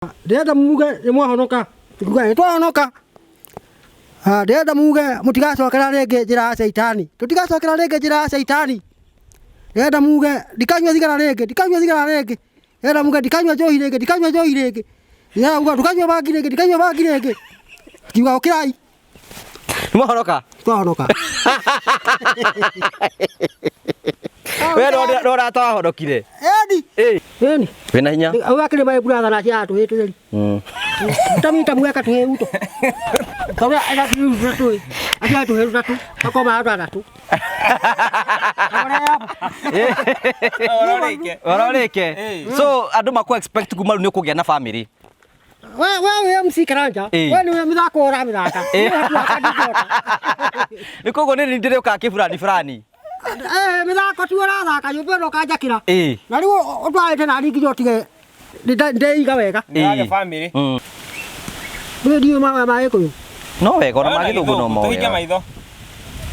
Ndĩrenda muge nĩ mwahonoka tuga nĩ twahonoka ndĩrenda muge mũtigacokera rĩngĩ njĩra ya caitani tũtigacokera rĩngĩ njĩra ya caitani ndĩrenda muge ndikanyua thigara rĩngĩ ndĩrenda muge ndikanyua njohi rĩngĩ ndĩrenda muge ndikanyua bangi rĩngĩ kiuga ũkĩrai mwahonoka twahonoka we rora twahonokire eni wena hinya wakĩrĩ mai brother na cia twĩtĩrĩ tamita mweka twĩuto kawa ega twĩuto acia twĩuto akoma atatu ororeke so andũ makũ expect kuma rĩu nĩ kũgĩa na family we MC Karanja we ni mithako ũramithaka nĩ koguo nĩ ndĩrĩ ũka kĩburani mithako tu ũrathaka nyũmba ĩno kanjakĩra na rĩu ũtwarĩte nani nginya ũtige ndĩiga wega ndĩrage family ndiũĩ maĩ kũyũ no wega ona magĩthũngũ no moya tũhinge maitho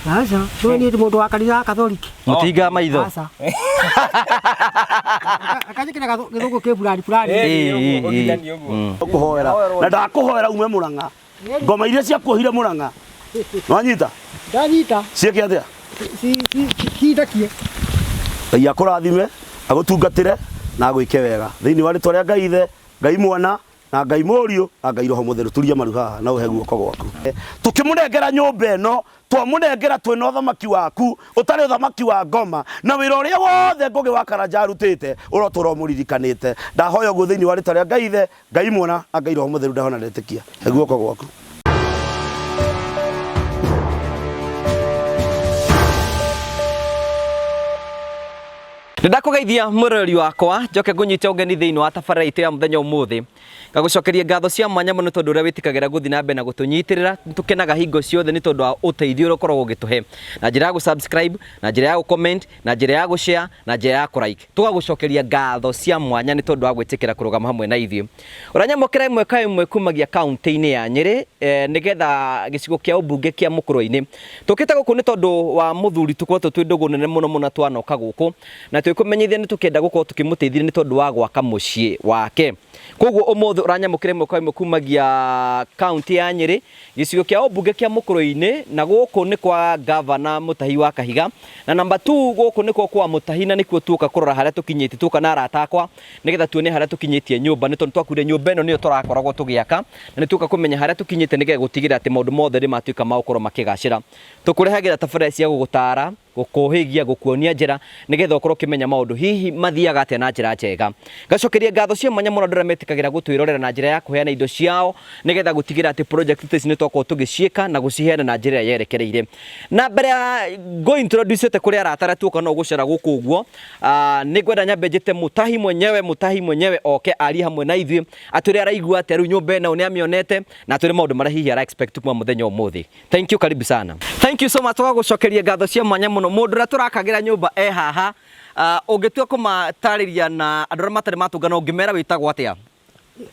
aca nĩ mũndũ wa kanitha Katholiki mũtinga maitho aca akanjĩkĩra gĩthũngũ kĩ burani kũhoera na ndakũhoera ume Mũrang'a ngoma iria ciakuohire Mũrang'a nwanyita ndanyita ciĩke atĩa ciitakie Ngai akũrathime agũtungatĩre na agwĩke wega thĩinĩ wa rĩtwa rĩa Ngai Ithe Ngai Mwana na Ngai Mũriũ na Ngai Roho Mũtheru turia maru haha na ũhe guoko gwaku tukĩmũnengera nyũmba ĩno twamũnengera twĩna ũthamaki waku ũtarĩ ũthamaki wa ngoma na wĩra ũrĩa wothe Ngũgĩ wa Karanja arutĩte ũrotũra mũririkanĩte ndahoya ũguo thĩinĩ wa rĩtwa rĩa Ngai Ithe Ngai Mwana na Ngai Roho Mũtheru ndahona ndetĩkia he guoko gwaku Ndakugeithia murori wakwa njoke ngunyite ugeni thiini wa tabarĩra ya muthenya umuthi ngagucokeria ngatho cia mwanya muno tondu uria witikagira guthi na mbere na gutunyitirira tukenaga hingo ciothe ni tondu wa uteithio ukoragwo ugituhe na njira ya gu-subscribe na njira ya gu-comment na njira ya gu-share na njira ya gu-like tugagucokeria ngatho cia mwanya ni tondu wa gwitikira kurugama hamwe na ithuĩ uranyamukira imwe kumagia kaunti-ini ya Nyeri nigetha gicigo kia ubunge kia Mũkũrũ-ini tukite guku ni tondu wa muthuri tukorwo twi ndugu nene muno twanoka guku na twikumenyithia ni tukenda gukorwo tukimuteithia ni tondu wa gwaka mucii wake koguo umuthi uranyamukire imwe kumagia kaunti ya Nyeri gicigo kia ubunge kia Mũkũrũ-ini na guku ni kwa governor Mutahi wa Kahiga na number 2 guku ni kwa Mutahi na nikuo tuka kurora haria tukinyiti tuka na arata akwa nigetha tuone haria tukinyitie nyumba ni tondu twakuire nyumba ino niyo turakoragwo tugiaka na ni tuka kumenya haria tukinyite nigetha gutigira ati maundu mothe ri matuika magukorwo makigacira tukurehagira tabarĩra cia gugutara gukuhigia gukuonia njira nigetha ukorwo kimenya maundu hihi mathiaga atia na njira njega gacokeria ngatho cia mwanya muno ndira metikagira gutwirorera na njira ya kuheana indo ciao nigetha gutigira ati project ici nitwakorwo tugicieka na guciheana na njira yerekereire na mbere go introduce te kuria aratara tuka no gucera guku uguo nigwenda nyambe njite Mutahi mwenyewe oke ari hamwe na ithuĩ aturi araigua ati riu nyumba ĩno ni amionete na aturi maundu maria hihi ara expect kuma muthenya umuthi thank you karibu sana thank you so much gucokeria ngatho cia mwanya muno mundu ra turakagira nyumba haha ungitua kumatariria na andu matari matungana ungimera witagwo atia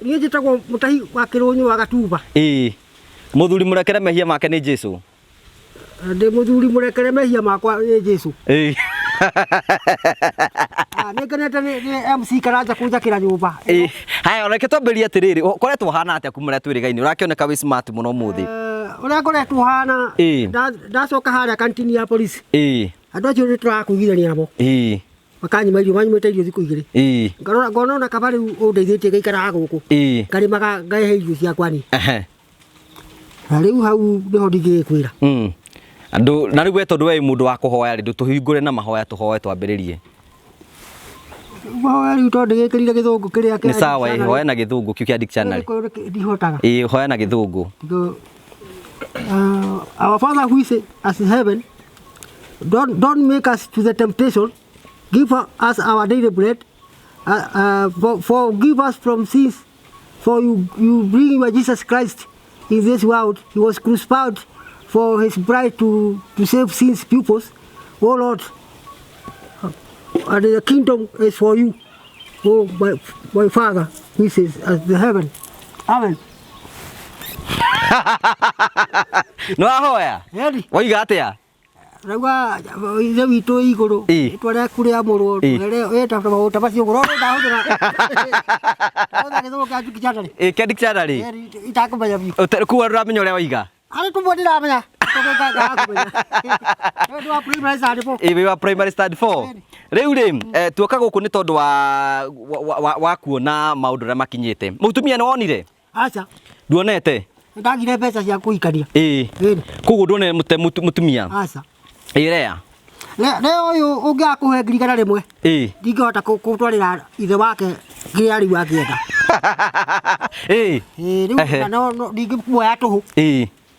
niĩ njĩtagwo Mutahi wa Kirunyu wa Gatumba muthuri murekere mehia make ni Jesu ndĩ muthuri murekere mehia makwa ni Jesu nĩngenete nĩ MC Karanja kunjakĩra nyũmba haya reke twambĩrĩrie atĩrĩrĩ ũkoretwo hana atĩa kumũrĩa twĩrĩgaine ũrakĩoneka wĩ smart mũno ũmũthĩ ũrĩa ngoretwo hana ndacoka harĩa kantini ya polisi andũ acio nĩ tũrakũigithania namo makanyima irio manyumĩte irio thikũ igĩrĩ ngona ona kaba rĩu ũndeithĩtie ngaikaraga gũkũ ngarĩmaga ngahe irio ciakwa ni na rĩu hau nĩho ndingĩkwĩra andu na rĩu tondu we mundu wa kuhoya ri tuhingure na mahoya tuhoe twambĩrĩrie mahoya rĩu tondu gĩkĩrire gĩthũngũ kĩrĩa kĩa ni sawa hoya na gĩthũngũ kiu kĩa dictionary ndihotaga hoya na gĩthũngũ our Father who is in heaven, don't make us to the temptation. Give us our daily bread. Forgive us from sins. For you bring your Jesus Christ in this world. He was crucified for his bride to save sins pupils. Oh Lord, and the kingdom is for you. Oh my Father, who is in the heaven. Amen. No ahoya. Ready? Waiga atia? Rauga ithe witũ igũrũ tware kũrĩa mũrũ weta maũndũ macio gũro ndahũthĩra gĩthũngũ kĩa dictionary kĩa dictionary itakũmenya biũ kuwa ndũramenya ũrĩa waiga arĩ tũmwe ndiramenya ĩĩ wa primary standard 4 rĩu rĩ tuoka gũkũ nĩ tondũ wa kuona maũndũ ũrĩa makinyĩte mũtumia nĩ wonire aca nduonete ndagire mbeca cia kũhikania koguo nduone mũtumia aca ĩrea rĩo ũyũ ũngĩakũhe ngirigana rĩmwe ndingĩhota gũtwarĩra ithe wake kĩrĩa rĩu angĩenda rĩu ndingĩmuoya tũhũ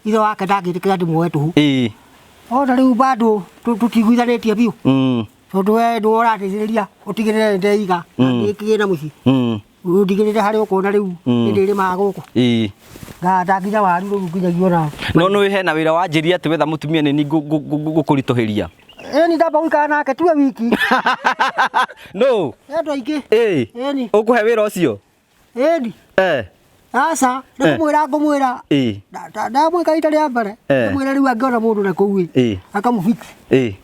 ithe wake ndangĩtĩkĩra ndĩmuoye tũhũ ona rĩu bado tũtiguithanĩtie biũ tondũ we nĩ ũrateithĩrĩria ũtigĩrĩre ndeiga ndĩkĩgĩna mũciĩ ũndigĩrĩre harĩa ũkona rĩu nĩ ndĩrĩmaga gũkũ ndanginya waru rĩu nginyagio nao no nĩ hena wĩra wanjĩria atĩ wetha mũtumia nĩ ni ngũkũritũhĩria ĩni ndamba gũikara nake tuwe wiki no andũ aingĩ ĩni ũkũhe wĩra ũcio ĩni aca ngũmwĩra ndamwĩka ita rĩa mbere ngũmwĩra rĩu angĩona mũndũ na kũu akamũfix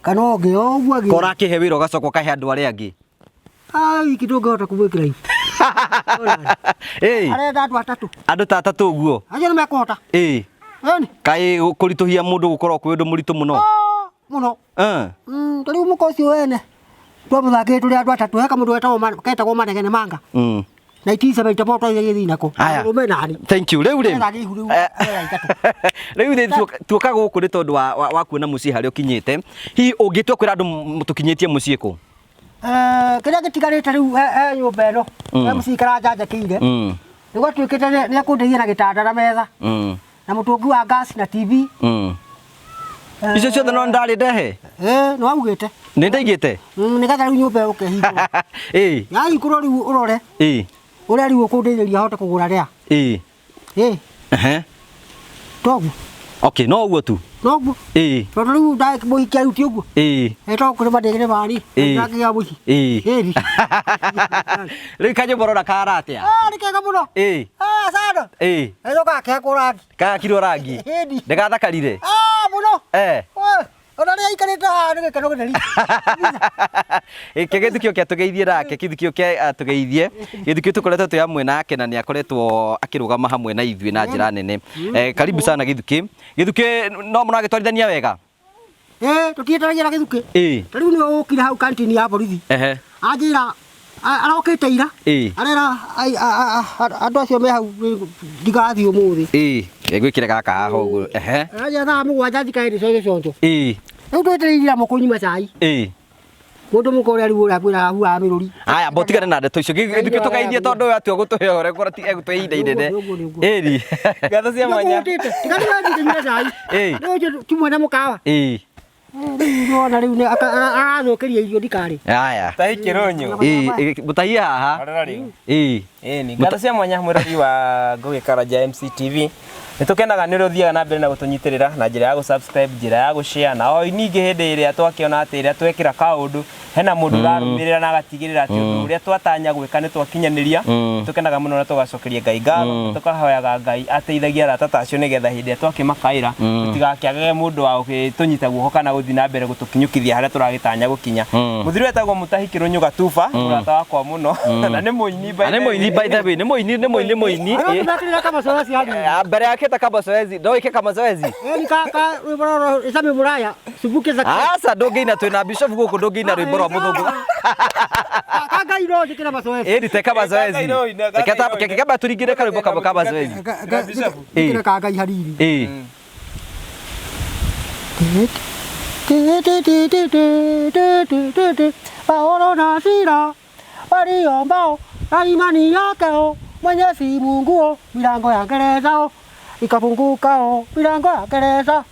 kana ũngĩ ũguo kora akĩhe wĩra ũgacoka ũkahe andũ arĩa angĩ wiki ndũngĩhota kũmwĩkĩra ibu arenda andũ ta atatũ ũguo acio nĩ mekũhota kaĩ kũritũhia mũndũ gũkorwo kwĩ ũndũ mũritũ mũno mũno tarĩu mũka ũcio wene twamũthakĩrĩ tũrĩ andũ atatũ he kamũndũ ketagwo manegene manga na itice tũgĩthiĩ nako thank you rĩu tuoka gũkũ nĩ tondũ wa kuona mũciĩ harĩa ũkinyĩte hihi ũngĩtua kwĩra andũ mũtũkinyĩtie mũciĩ kũ kĩrĩa gĩtigarĩte rĩu nyũmba ĩno mũciĩ karanjanjakĩire nĩgwatuĩkĩte nĩ akũndeithia na gĩtanda na metha na mũtũngi wa gas na TV icio ciothe no ndarĩ ndehe no augĩte nĩ ndaigĩte nĩgetha rĩu nyũmba ĩyo ũkehingũra yahingũrwo rĩu ũrore ũrĩa rĩu ũkũndeithĩria ahote kũgũra rĩa toguo okay no ũguo tu noguo tondũ rĩu ndamũhikia rĩu ti ũguo to kũrĩ mandĩgĩre mani ndakĩgĩa mũciĩ rĩu kanyũmba ũrona kahana atĩa nĩ kega mũno sando ĩcokaga kehakwo rangi gagakirwo rangi ndĩgathakarire mũno ona rĩa ikarĩte haha nĩ gĩkeno gĩtheri gĩthukio kĩa tũgeithie nake gĩthukio kĩa tũgeithie gĩthukio tũkoretwo twĩ hamwe nake na nĩ akoretwo akĩrũgama hamwe na ithuĩ na njĩra nene karibu sana gĩthukĩ no mũragĩtwarithania wega tũtiĩtaragia na gĩthukĩ ta rĩu nĩwe ũkire hau kantini ya borithi anjĩra arokĩte ira arera andũ acio me hau ndigathiĩ ũmũthĩ gwĩkĩre gaka haha ũguo aja thaa mũgwanja thikaĩ ndĩcoe gĩconjo rĩu twĩtĩrĩire mũkũnyuma cai mũndũ mũka ũrĩa rĩu ũrakwĩra huaga mĩrũri aya mbotigane na ndeto icio gĩthukĩ tũgeithie tondũ we atua gũtũhe ũhoro egũtũhe ihinda inene ĩri ngatho cia mwanya tigatĩnyue cai rĩu ti mwene mũkawa ona rĩu arathũkĩria irio ndikarĩ aya Mutahi Kirunyu Mutahi haha ni ngatho cia mwanya mwĩrori wa Ngũgĩkaraja MCTV nĩtũkenaga nĩ ũthiaga na mbere na gũtũnyitĩrĩra na njĩra ya gũ-subscribe njĩra ya gũ-share na o ningĩ hĩndĩ ĩrĩa twakĩona atĩ ĩrĩa twekĩra kaũndũ hena mũndũ ũrarũmĩrĩra na agatigĩrĩra atĩ ũndũ ũrĩa twatanya gwĩka nĩ twakinyanĩria tũkenaga mũno na tũgacokeria Ngai ngatho tũkahoyaga Ngai ateithagia arata ta acio nĩgetha hĩndĩ ĩrĩa twakĩmakaĩra tũtigakĩagage mũndũ wa gũtũnyita guoko kana gũthiĩ na mbere gũtũkinyũkithia harĩa tũragĩtanya gũkinya mũthuri wetagwo Mutahi Kirunyu Gatuba mũrata wakwa mũno na nĩ mũini by the way nĩ mũini mbere yake ta kabazoezi ndoike kamazoezi ni kaka rwĩmbo isame muraya subuke za asa ndũngĩina twĩna bishop gũkũ ndũngĩina rwĩmbo rwa mũthũngũ kaka iro njĩkĩra mazoezi ĩri te kabazoezi kaba tũringĩre karwĩmbo kabazoezi njĩkĩra kaka ihariri Paulo na Sila waliomba na imani yake Mwenyezi Mungu milango ya gereza ikafunguka milango ya gereza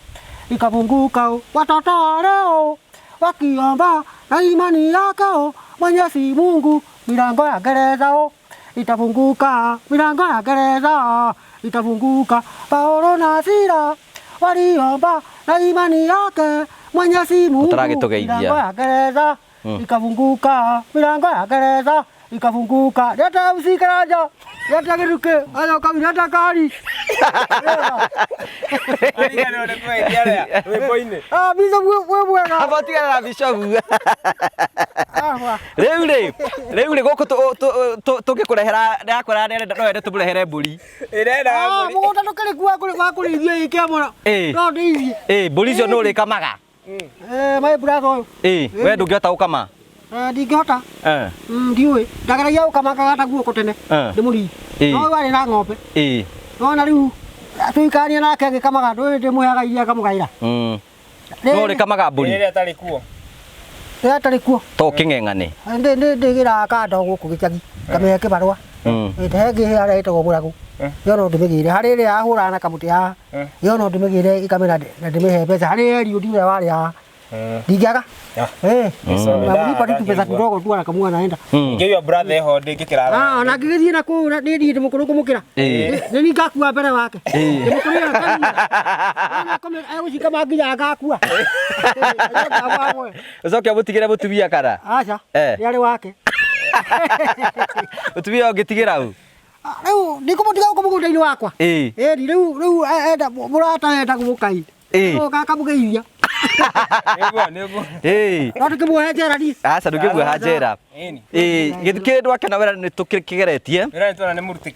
ikafunguka watoto leo wakiomba na imani yake Mwenyezi Mungu milango ya gereza itafunguka milango ya gereza itafunguka Paulo na Sila waliomba na imani yake Mwenyezi Mungu milango ya gereza ikafunguka milango ya gereza ikafunguka leta usikaraja leta gĩthukĩ ayoka leta kari Bishop we mwega. Abatigana na Bishop. Rĩu gũkũ tũngĩkũrehera ndakora no ende tũmũrehere mbũri. Mũgũnda ndũkĩrĩ kuwa kũrĩithia Kiama. No ndĩithie. Mbũri icio nũ ũrĩkamaga? My brother. We ndũngĩhota gũkama? Ndingĩhota. Ndiũĩ. Ndageragia gũkama kagata guoko tene. Ndĩmũringi. No warĩ na ng'ombe. No na rĩu tũikania nake agĩkamaga ndĩmũheaga iria akamũgaĩra. No ũrĩkamaga mbũri? Rĩrĩa atarĩ kuo. Rĩrĩa atarĩ kuo. To kĩng'eng'ane. Ndĩgĩraga kando gũkũ gĩcagi. Ngamĩhe kĩbarũa. Ĩtehe ngĩhe harĩa ĩtagwo Mũragũ. Yo no ndĩmĩgĩre harĩ ĩrĩa ahũraga na kamũtĩ haha. Yo no ndĩmĩgĩre ikamĩra na ndĩmĩhe mbeca harĩ Eliud ũrĩa warĩ haha. Ndingĩaga. Namlipa tu pesa kidogo tu anakamua naenda. Ngĩiwa brother eho ndĩngĩkĩra. Na ngĩgĩthiĩ na kũu nĩ thiĩ ndĩmũkũrũ kũmũkĩra. Nĩ ni ngakua mbere wake. Ndĩmũkũrĩra kanina. Agũcika manginya ngakua. Ũcoke mũtigĩre mũtumia kana? Aca. Nĩ arĩ wake. Mũtumia ũngĩtigĩra ũ? Rĩu ndikũmũtiga gũkũ mũgũnda-inĩ wakwa. Rĩu enda mũrata enda gũkai. Kamũgeithia. No tũkĩmuohe njera ni. Aca ndũngĩmuoha njera. Kĩndũ akena wĩra nĩ tũkĩgeretie.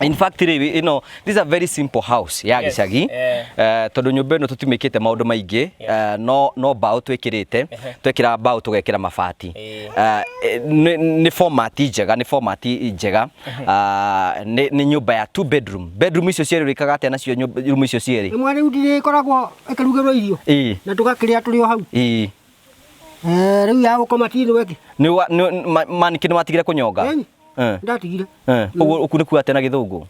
In fact rĩu ĩno this is a very simple house ya gĩcagi. Tondũ nyũmba ĩno tũtimĩkĩte maũndũ maingĩ. No mbaũ twĩkĩrĩte. Twekĩra mbaũ tũgekĩra mabati. Nĩ format njega, nĩ format njega. Nĩ nyũmba ya 2 bedroom. Bedroom icio cierĩ ũrĩkaga atĩa nacio room icio cierĩ? Ĩmwe rĩu ndĩrĩkoragwo ĩkĩrugĩrwo irio. Na tũgakĩrĩa tũrĩ o hau. Rĩu ya gũkoma ti nĩ weki. Manĩkĩ nĩ watigire kũnyonga? Ndatigire. Ũguo ũkunĩkuo atĩa na gĩthũngũ?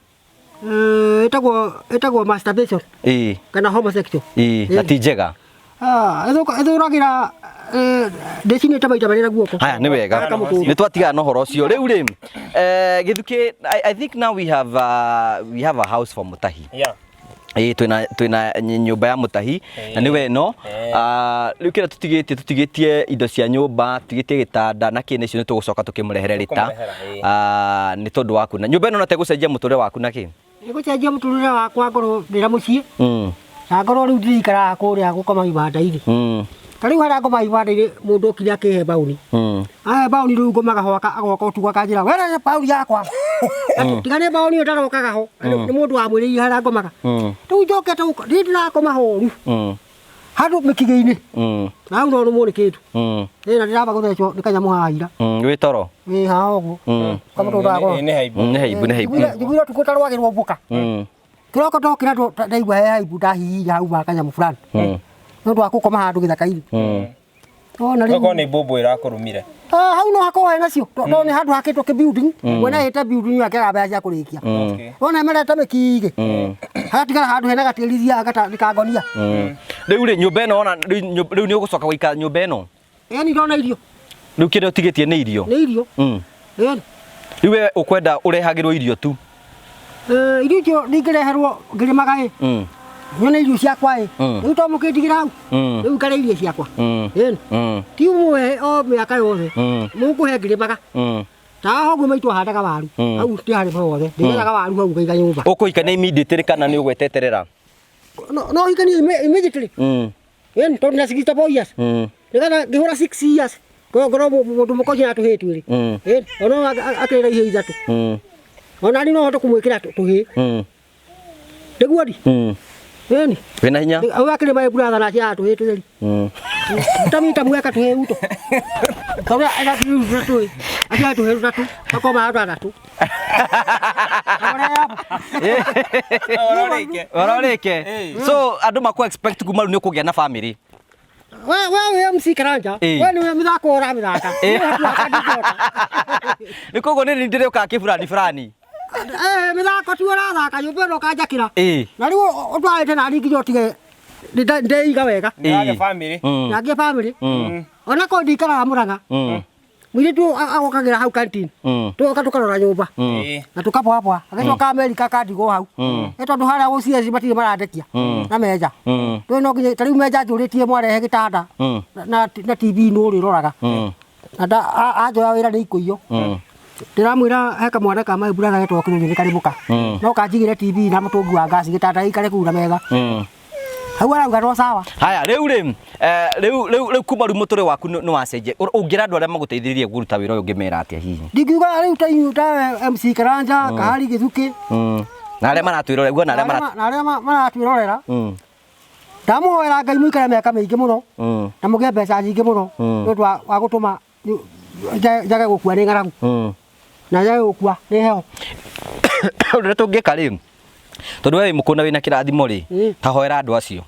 Ĩtagwo masturbation. Kana homosexual. Na ti njega. Ĩthũragĩra ndĩcinĩte maita marĩ na guoko. Haya nĩ wega. Nĩ twatigana na ũhoro ũcio. Rĩu rĩ Gĩthukĩ, I think now we have a house for Mutahi. Twina nyumba ya Mutahi na niwe no riu kira tutigĩtie indo cia nyumba tutigĩtie gĩtanda na kĩ nĩcio nĩ tũgũcoka tũkĩmũrehere rita nĩ tondũ waku na nyumba ĩno no tegũcenjia mũtũrĩre waku na kĩ nĩgũcenjia mũtũrĩre wakwa ngorwo ndĩra mũciĩ na ngorwo rĩu ndirikaraga kũrĩa gũkoma ibanda-inĩ Kariu hara ngoma ibanda-inĩ mũndũ okire akĩhe bauni bauni rĩu ngomaga ho agoka ũtuga kanjĩra wera bauni yakwa tigane bauni ũtarokaga ho nĩ mũndũ wa mwĩrĩire hara ngomaga rĩu njokete gũkũ ndĩrakoma horu handũ mĩkiga-inĩ nau no nĩmũrĩkĩtu na ndĩramba gũthecwo nĩ kanyamũ haha ira wĩ toro wĩ haha ũguo kamũtũndaga goro nĩ haimbu njiguire tukũ tarwagĩrwo mbũka kĩroko ndokĩra ndaigua he haimbu ndahihinya hau ma kanyamũ fulani no ndo akukoma handu githaka-inĩ ona rĩu ngoko nĩ mbũmbũ ĩrakũrumire hau no hakorwo he nacio no nĩ handũ hakĩtwo kĩ building mwena ĩte building yake mbeca cia kũrĩkia ona merete mĩkigĩ hatigara handũ hena gatĩrithia gatakangonia rĩu rĩ nyũmba ĩno ona rĩu nĩ ũgũcoka gũikara nyũmba ĩno eni ndona irio rĩu kĩrĩa ũtigĩtie nĩ irio rĩu we ũkwenda ũrehagĩrwo irio tu irio icio nĩingĩreherwo ngĩrĩmaga nyone irio ciakwa rĩu to mũkĩndigĩra hau rĩu ikare irio ciakwa ti ũmwe o mĩaka yothe mũkũhe ngĩrĩmaga ta ũguo maitũ ahandaga waru hau ndĩharĩ hothe ndĩgethaga waru hau ngaiga nyũmba ũkũhikania immediately kana nĩ ũgweteterera no hikania immediately tondũ na 64 years nĩgetha ngĩhũra 6 years ngorwo mũndũ mũkonyi na tũhĩĩ twĩrĩ ona akĩrĩra ihĩĩ ithatũ ona nĩ no hote kũmwĩkĩra tũhĩĩ ndĩguo Eni. Wena hinya? Au akire mai brother na cia tu hetu theri. Tamita mweka tu heuto. Kaura ina kiu tu. Acia tu hetu tu. Akoma atu tu. Waroreke. So andu makwa expect kumaru ni ukugĩa na family. We MC Karanja. We ni mithako ora mithaka. Ni kogo ni ndire ukaki fulani. Mithako tu arathaka nyũmba ĩno kanjakĩra na rĩu ũtwarĩte nani nginya ũtige ndĩiga wega nagĩa family ona ko ndikaraga Mũrang'a mũirĩtu agokagĩra hau canteen tũgoka tũkarora nyũmba na tũkaboaboa agĩcoka Amerika kandigwo hau nĩ tondũ harĩa gũcieci matirĩ marandekia na menja twĩ no nginya ta rĩu menja njũrĩtie mwarehe gĩtanda na TV nũ ũrĩroraga na anjoya wĩra nĩ ikũiywo ndiramwira heka mwana kama ibura na getwa Kirunyu ni karibuka no kanjigire TV na mutungi wa gas gitanda ikare kuura mega hau arauga no sawa haya riu kuma ru mutore waku ni wacenje ungira andu aria maguteithiririe kuruta wira uyu ngimera atia hihi ndingiuga riu ta MC Karanja kahari githuki na aria maratwirorera guo na aria maratwirorera ndamuhoera Ngai muikare miaka mingi muno na mugie mbeca nyingi muno ndu wa gutuma njage gukua ni ngaragu na njage gukua ni heo uri tungika ri tondu we mukuna wina kirathimo ri ta hoera andu acio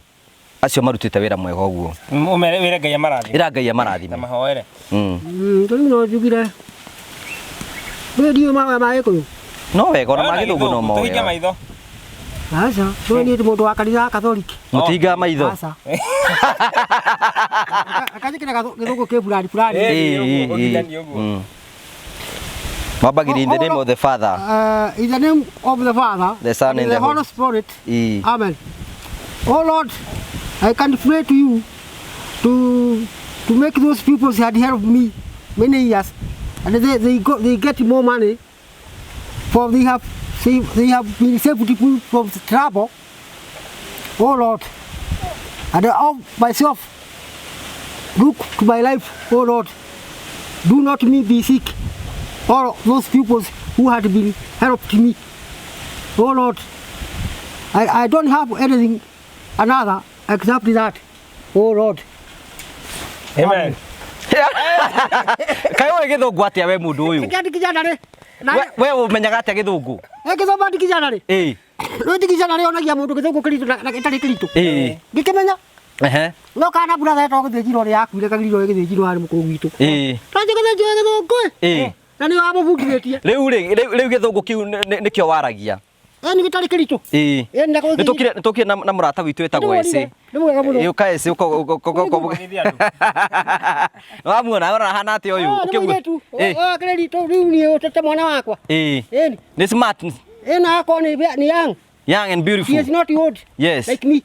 marutite wira mwega uguo wira Ngai amarathime ira Ngai amarathime na mahoere tondu no njugire ndio ma Gikuyu no wega ona magithungu no mo tuhinge maitho aca no ni mundu wa kanitha Katholiki mutinga maitho aca akajikira githungu ke fulani Mabagiri in the name of the Father, in the name of the Father, the Son, and the Holy Spirit. Amen. Oh Lord, I can pray to you to make those people who had helped me many years, and they get more money, for they have been saved people from trouble. Oh Lord, and of myself, look to my life. Oh Lord, do not me be sick. All those people who had been helped me. Oh Lord, I don't have anything another except that. Oh Lord. Amen. Kai wewe githungu atia we mundu uyu? Kiki kijana ri. Wewe umenyaga atia githungu? Githomba ndi kijana ri. Ndi kijana ri onagia mundu githungu kiritu na itari kiritu. Ngikimenya. No kana bura tha to githijiro ri yakuire kagiriro githijiro ari mukuru witu. Tanjye githungu. Na ni wamuvugithĩtie riu githungu kiu nikio waragia ni gitari kiritu nitukire na murata witu etagwo ese yuka ese wamuona ora hana ati uyu ukigwe kiritu riu ni utete mwana wakwa ni smart na ako ni young and beautiful. He is not old. Yes. Like me.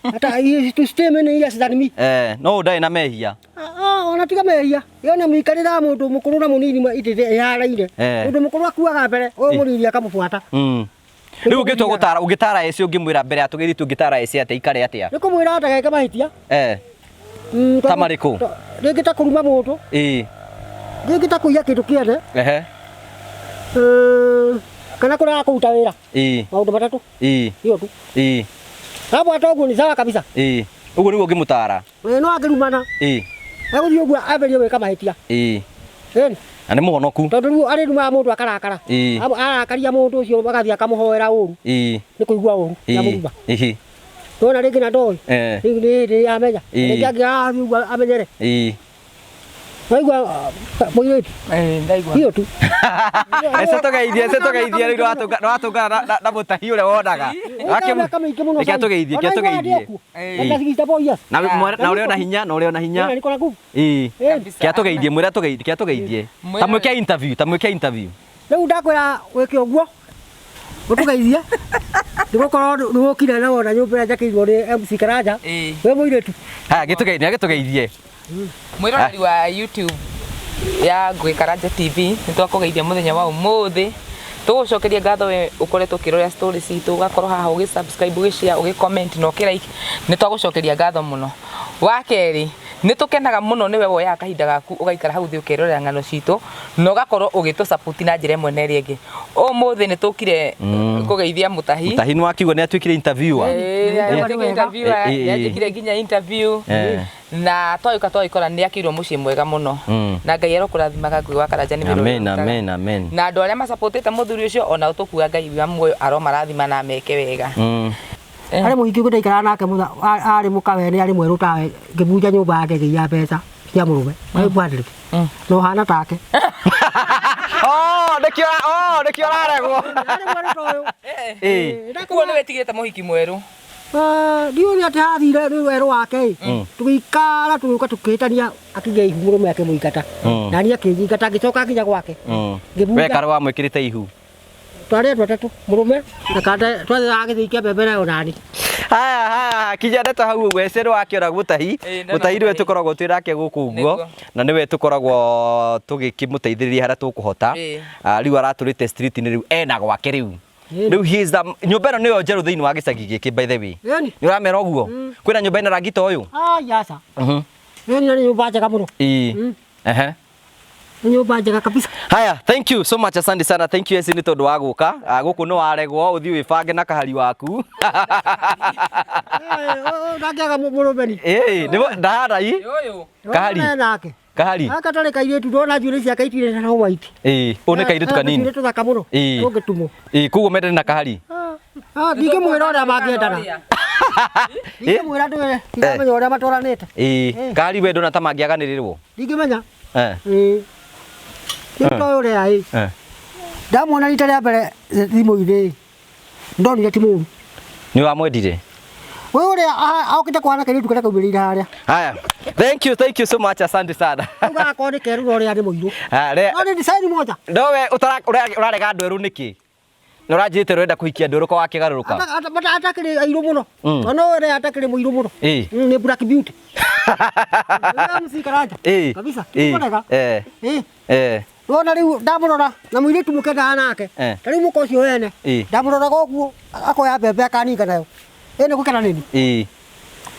Hata he is to stay many years than me. No dai na mehia. Onatiga mehia. Yona muikarira mundu mukuru na munini itete yaraire. Mundu mukuru akuaga mbere, uyu munini akamufuata. Riu ugitara ese ungimwira mbere atugiri tungitara ese ate ikare atia. Nikumwira atageka mahitia. Tamariku. Ngita kuruma mundu. Ngita kuiya kindu kiene. Kana kuna kuruta wira maundu matatu hiyo tu hapo atoguo ni sawa kabisa uguo nigo ngimutara no angirumana aguthii uguo amberie wika mahitia ani muhonoku tondu riu ari ruma mundu akarakara arakaria mundu ucio bagathia akamuhoera uru ni kuigua uru ya murumba tona ringi na ndoi ringi amenya ringi angia amenyere Waigua moyetu. Ndaigua. Hiyo tu. Ese togeithie riu watunga na Mutahi ure wonaga. Ikiatugeithie. Na uri ona hinya. Kiatugeithie mwira tugeithie. Tamwike interview. Riu ndakwira wike uguo. Utugeithie. Ndigukorwo nugukire na wona nyumba njakirwo ni MC Karanja. We muiretu. Ha gitugeithie. Mwiroreri wa YouTube ya Ngugi Karanja TV nitwakugeithia muthenya wa umuthi tugucokeria ngatho we ukoretwo kirorera stories itu ugakorwo haha ugi subscribe ugi share ugi comment no like nitwagucokeria ngatho muno wa keri nitukenaga muno niwe woya kahinda gaku ugaikara hau thi ukirorera ngano citu no gakorwo ugito support na njira imwe na iri ingi umuthi nitukire kugeithia Mutahi no akiuga ni atwikire interviewer yajikire ginya interview na twaikora ni akirwo mucii mwega muno na Ngai arokũrathimaga Ngugi wa Karanja ni amen na andu aria masupportete muthuri ucio ona utukuga Ngai wa muoyo aromarathima na meke wega ari muhingi gudaikara nake ari mukawene ari mweru tawe ngibunja nyumba yake ngiya mbeca cia murume waibwadire no hana take nikio raregwo kuo ni wetigite muhiki mweru ndio ni ati hathire riu weru wake tugikara tuguka tukitania akige ihu murume yake muikata na ni akijingata gicoka nginya gwake ngibunja wekara wa mwikirite ihu twari twatatu murume na kanda twathe agithikia mbembe nayo nani Haya kijana ta hau gwecero akiora Mutahi Mutahi niwe tukoragwo twirake guku nguo na niwe tukoragwo tugikimuteithiriria haria tukuhota riu araturite street ni riu ena gwake riu riu he is the nyumba ino niyo njeru thiini wa gicagi giki by the way ni uramera uguo kwina nyumba ina rangi ta uyu yasa ni nyumba njega muno nyumba njega kabisa. Haya, thank you so much, asante sana. Thank you ni tondu wa guka guku no waregwo uthi wibange na kahari waku ndakiaga muno beni ni ndarai kahari kahari aka tole kairetu ndona njuri cia kaitire na white one kairetu kanini kairetu thaka muno ungetumo kugo mende na kahari ndike mwira uria mangiendana ndike mwira ndwe ndamenya uria matwaranite kahari we ndona ta mangiaganirirwo ndingimenya Nito uria ai ndamona rita ria mbere thimu-ini ndonire ti mũru ni wa mwendire we uria aukite kwana kairetu kana kaumĩrĩire haria. Haya, thank you so much, asante sana. Uga akone keru uria ni mũirũ no ni design moja ndowe urarega ndweru niki Nurajite rwenda kuhikia ndũrũko wa kigaruruka. Atakire airu muno. Ono ore atakire muiru muno. Ni black beauty. Msikaraja. Kabisa. Tukoneka. Wona riu ndamurora na muiritu mukenda anake. Riu mukocio wene. Ndamurora goguo akoya bebe akaninga nayo. Ene gukena nini?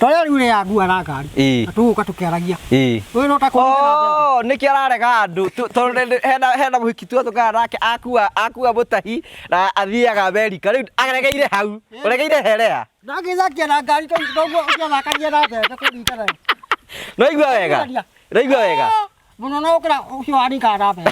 Tole riu ya ngua na ngari. Atuka tukiaragia. We no takwo. Niki ararega andu. Hena muhiki tu tukara nake akua Mutahi na athiaga Amerika. Riu ageregeire hau. Uregeire herea. Ndagizakia na ngari toguo ukiathakaria na bebe kuringa nayo. No igua wega. No igua wega. Muno no ukira ucio aringa na bebe.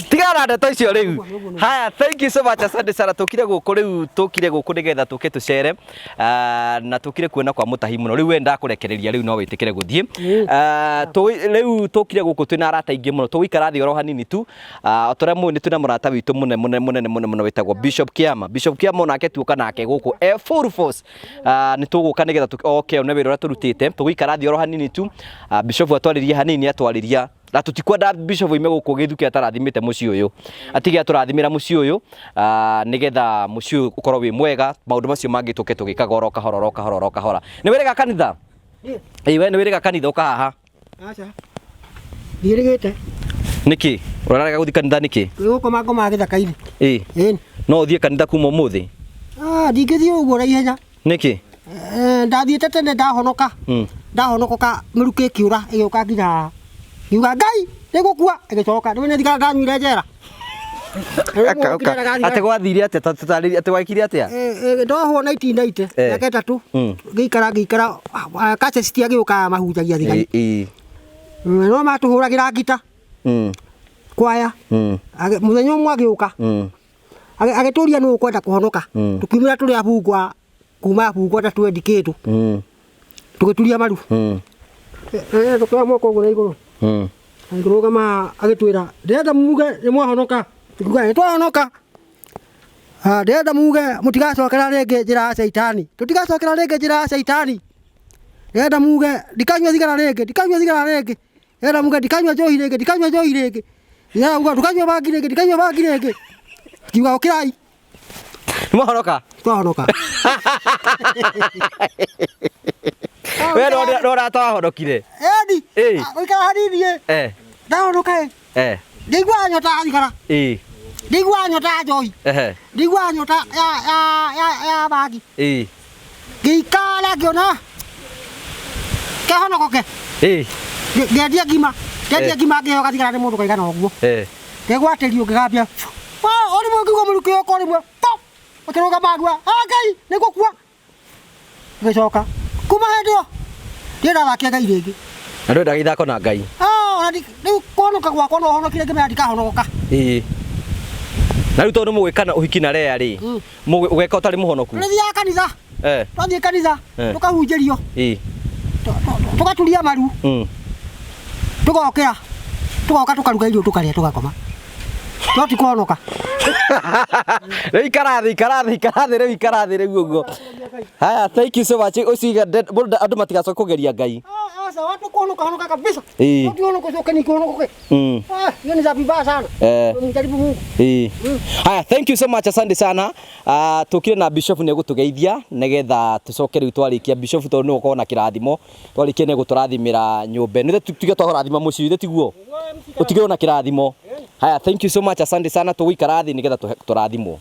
Tigana ndeto icio riu. Haya, thank you so much, asante sana. Tukire guku riu tukire guku nigetha tuke tucere na tukire kuona kwa Mutahi muno riu wenda kurekereria riu no witikire guthie riu tukire guku twina arata ingi muno tuwikara thi oro hanini tu otore mu ni tuna murata witu munene witagwo Bishop Kiama. Bishop Kiama onake tuoka nake guku full force ni tuguka nigetha okay ne wira turutite tuwikara thi oro hanini tu Bishop atwaririe hanini atwariria na tutikwenda Bishop ime guku githuki atarathimite muci uyu atige aturathimira muci uyu nigetha muci ukorwo wi mwega maundu macio mangi tuke tugikaga oro kahora ni wirega kanitha we ni wirega kanitha uka haha acha ndirigite niki urarega guthi kanitha niki guko mago magithaka-ini no uthie kanitha kuma umuthi ndingithie uguo raihenya niki ndathiite tene ndahonoka miruki kiura igiuka nginya yuga Ngai nigukua igicoka niwe thikara ndanyuire njera ate gwathire ate tutaririe ate waikire atia ndohwo 1990 miaka 3 ngikara kace citia giuka mahunjagia thigari no matuhuragira ngita kwaya muthenya umwe agiuka agituria no kwenda kuhonoka tukiumira turi abungwa kuma abungwa ta twendi kitu tugituria maru tukwa moko uguo na iguru ngirugama agitwira ndenda muge ni mwahonoka tukiuga ni twahonoka ndenda muge mutigacokera ringi njira ya shaitani tutigacokera ringi njira ya shaitani ndenda muge ndikanywa thigara ringi ndenda muge ndikanywa njohi ringi ndenda muge ndikanywa bangi ringi kiuga ukirai mwahonoka twahonoka we rora twahonokire edi uikara hanini ndahonoka ndigwa nyota thigara ndigwa nyota njohi ndigwa nyota ya bangi ngikara ngiona kehonokoke ngendia ngima ngioka thigara ni mundu kaigana uguo ngegwatirio ngigambia ori mungiguo muruki oko rimwe ukiruga magua Ngai nigukua ngicoka kuma hendio ndira wakia Ngai ringi na ndenda githako na Ngai riu kuonoka gwakwa no honokire ngimera ndikahonoka na riu tondu mugwikana uhiki na rea ri mugweka utari muhonoku ria kanitha twathie kanitha tukahunjirio tukaturia maru tugokira tugoka tukaruga irio tukaria tugakoma Toti kuonoka. Rĩu ikarathi rĩu ũguo. Haya, thank you so much. Usiga andũ matigacoke kũgeria Ngai. Sasa watu kuonoka kabisa. Eh. Watu kuonoka sio kani kuonoka. Hiyo ni za vibaya sana. Mjaribu Mungu. Haya, thank you so much, asante sana. Tukire na Bishop ni gutugeithia nigetha tucoke riu twarikia Bishop to no ukorwo na kirathimo twarikie ni guturathimira nyumba ni tutige twarathima muciĩ ithe tiguo utige na kirathimo. Haya, thank you so much, asante sana, tugikara thi nigetha turathimwo.